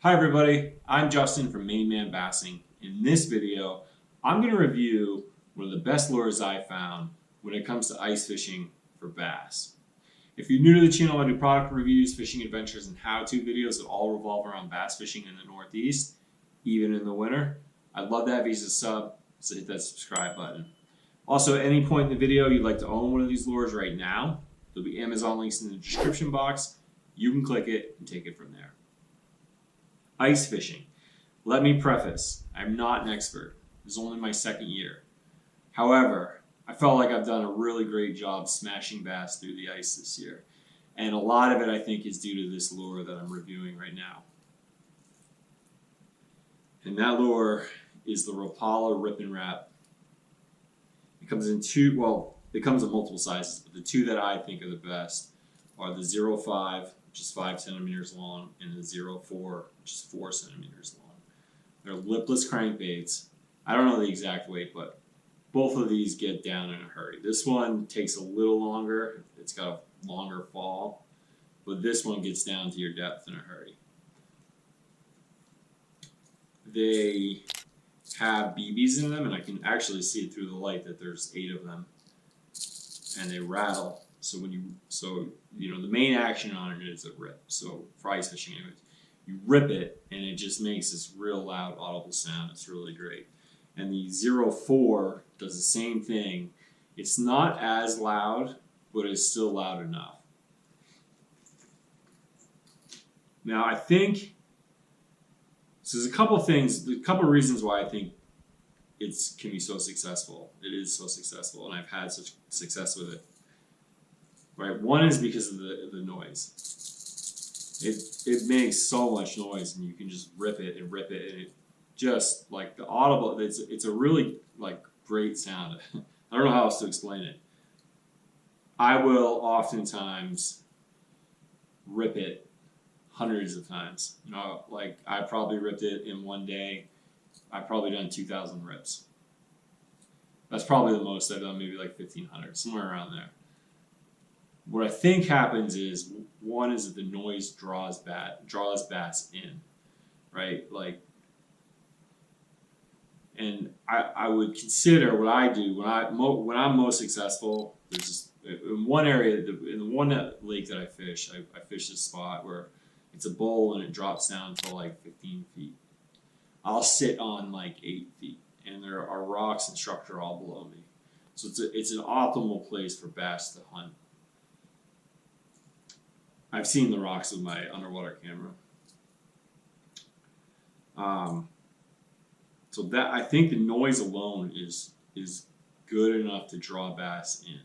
Hi everybody, I'm Justin from Main Man Bassing. In this video, I'm going to review one of the best lures I found when it comes to ice fishing for bass. If you're new to the channel, I do product reviews, fishing adventures, and how-to videos that all revolve around bass fishing in the Northeast, even in the winter. I'd love to have you as a sub, so hit that subscribe button. Also, at any point in the video you'd like to own one of these lures right now, there'll be Amazon links in the description box. You can click it and take it from there. Ice fishing. Let me preface, I'm not an expert. This is only my second year. However, I felt like I've done a really great job smashing bass through the ice this year. And a lot of it I think is due to this lure that I'm reviewing right now. And that lure is the Rapala Rip and Wrap. It comes in it comes in multiple sizes, but the two that I think are the best are the 0.5, which is 5 centimeters long, and the 0.4, which is 4 centimeters long. They're lipless crankbaits. I don't know the exact weight, but both of these get down in a hurry. This one takes a little longer. It's got a longer fall, but this one gets down to your depth in a hurry. They have BBs in them, and I can actually see it through the light that there's 8 of them, and they rattle. So the main action on it is a rip. So for ice fishing, anyways, you rip it and it just makes this real loud audible sound. It's really great. And the 0.4 does the same thing. It's not as loud, but it's still loud enough. Now I think so. There's a couple reasons why I think it can be so successful. It is so successful, and I've had such success with it. Right, one is because of the noise. It makes so much noise, and you can just rip it, and it just like the audible. It's a really like great sound. I don't know how else to explain it. I will oftentimes rip it hundreds of times. You know, like I probably ripped it in one day. I've probably done 2,000 rips. That's probably the most I've done, maybe like 1,500, somewhere around there. What I think happens is, one is that the noise draws bass in, right? Like, and I would consider what I do when I'm most successful. There's just in one area, in the one lake that I fish this spot where it's a bowl and it drops down to like 15 feet. I'll sit on like 8 feet, and there are rocks and structure all below me, so it's an optimal place for bass to hunt. I've seen the rocks with my underwater camera. So that I think the noise alone is good enough to draw bass in.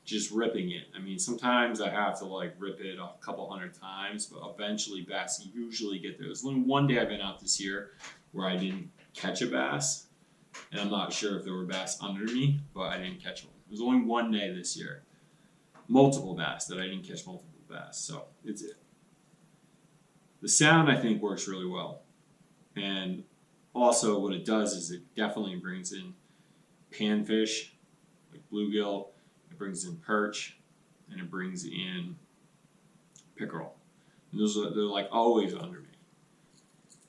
Just ripping it. I mean, sometimes I have to like rip it a couple hundred times, but eventually bass usually get there. There's only one day I've been out this year where I didn't catch a bass, and I'm not sure if there were bass under me, but I didn't catch one. There's only one day this year. Multiple bass that I didn't catch multiple bass, so it's it. The sound I think works really well, and also what it does is it definitely brings in panfish, like bluegill. It brings in perch, and it brings in pickerel. And they're like always under me,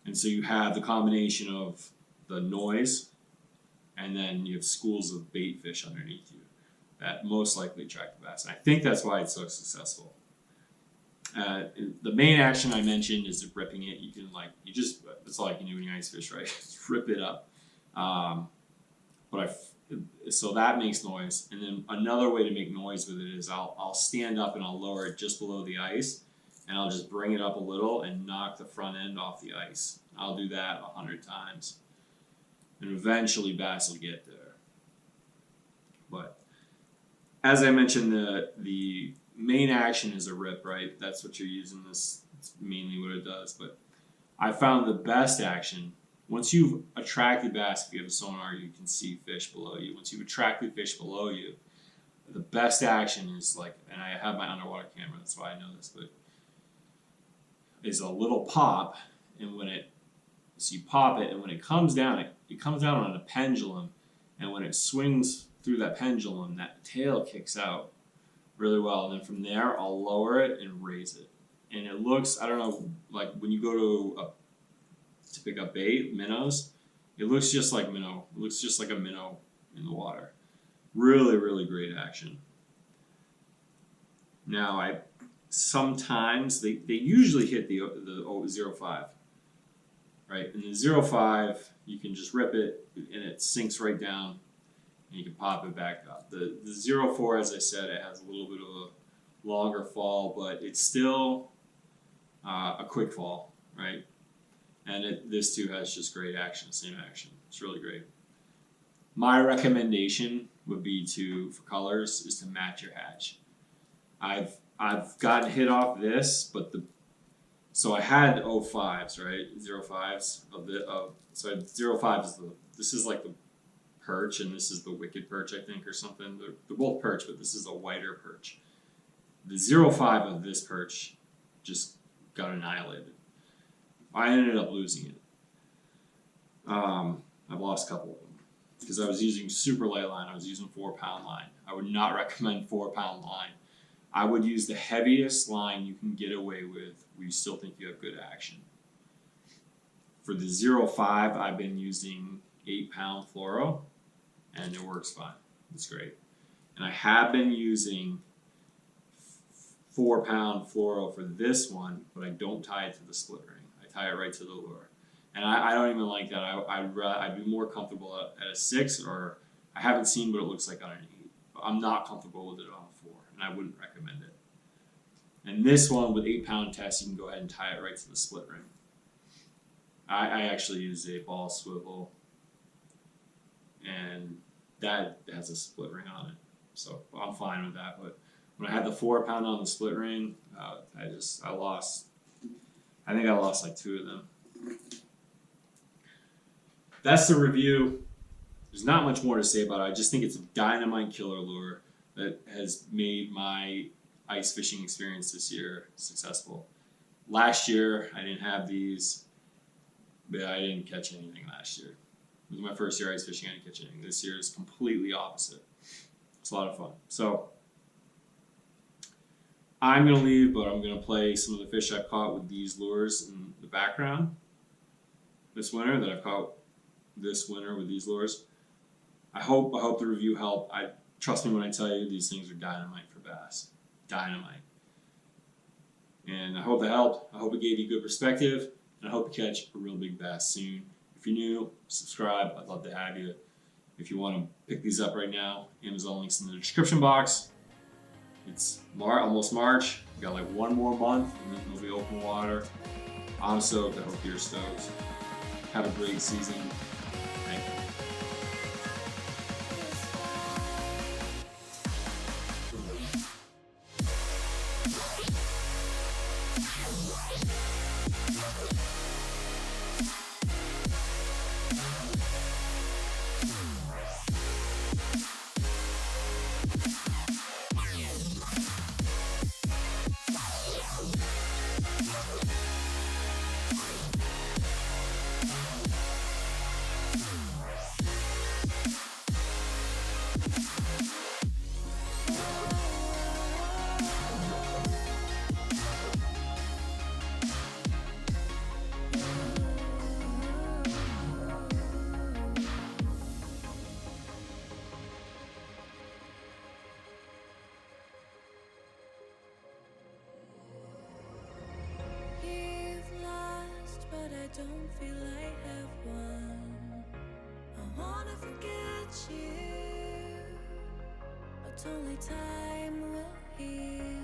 and so you have the combination of the noise, and then you have schools of bait fish underneath you that most likely attract the bass. And I think that's why it's so successful. The main action I mentioned is ripping it. You can that's all you can do when you ice fish, right? Just rip it up. So that makes noise. And then another way to make noise with it is I'll stand up and I'll lower it just below the ice, and I'll just bring it up a little and knock the front end off the ice. I'll do that 100 times, and eventually bass will get there. But as I mentioned, the main action is a rip, right? That's what you're using this. It's mainly what it does. But I found the best action, once you've attracted bass, if you have a sonar, you can see fish below you. Once you've attracted fish below you, the best action is like, and I have my underwater camera, that's why I know this, but is a little pop, and so you pop it, and when it comes down, it comes down on a pendulum, and when it swings through that pendulum, that tail kicks out really well, and then from there I'll lower it and raise it, and it looks, I don't know, like when you go to to pick up bait, minnows. It looks just like minnow. It looks just like a minnow in the water. Really, really great action. Now, sometimes they usually hit the 0.5, right? And the 0.5, you can just rip it and it sinks right down and you can pop it back up. The 0.4, as I said, it has a little bit of a longer fall, but it's still a quick fall, right? And this too has just great action, same action. It's really great. My recommendation would be for colors is to match your hatch. I've gotten hit off this, but so I had 0.5s, right? 0.5s so 0.5 is this is like the perch and this is the wicked perch, I think, or something. They're both perch, but this is a whiter perch. The 0.5 of this perch just got annihilated. I ended up losing it. I've lost a couple of them because I was using super light line. I was using 4-pound line. I would not recommend 4-pound line. I would use the heaviest line you can get away with where you still think you have good action. For the 0.5, I've been using 8-pound fluoro, and it works fine. It's great. And I have been using 4-pound fluoro for this one, but I don't tie it to the split ring. I tie it right to the lure. And I don't even like that. I'd be more comfortable at a 6, or I haven't seen what it looks like on an 8. But I'm not comfortable with it on a 4, and I wouldn't recommend it. And this one with 8-pound test, you can go ahead and tie it right to the split ring. I actually use a ball swivel, and that has a split ring on it, so I'm fine with that. But when I had the 4-pound on the split ring, I lost. I think I lost like 2 of them. That's the review. There's not much more to say about it. I just think it's a dynamite killer lure that has made my ice fishing experience this year successful. Last year, I didn't have these, but I didn't catch anything last year. It was my first year ice fishing. I didn't catch anything. This year is completely opposite. It's a lot of fun. So I'm going to leave, but I'm going to play some of the fish I've caught with these lures in the background this winter that I've caught this winter with these lures. I hope the review helped. Trust me when I tell you these things are dynamite for bass. Dynamite. And I hope that helped. I hope it gave you good perspective, and I hope you catch a real big bass soon. If you're new, subscribe. I'd love to have you. If you want to pick these up right now, Amazon links in the description box. It's almost March. We got like 1 more month, and then it'll be open water. I'm stoked. I hope you're stoked. Have a great season. Thank you. Don't feel I have one. I wanna forget you, but only time will heal.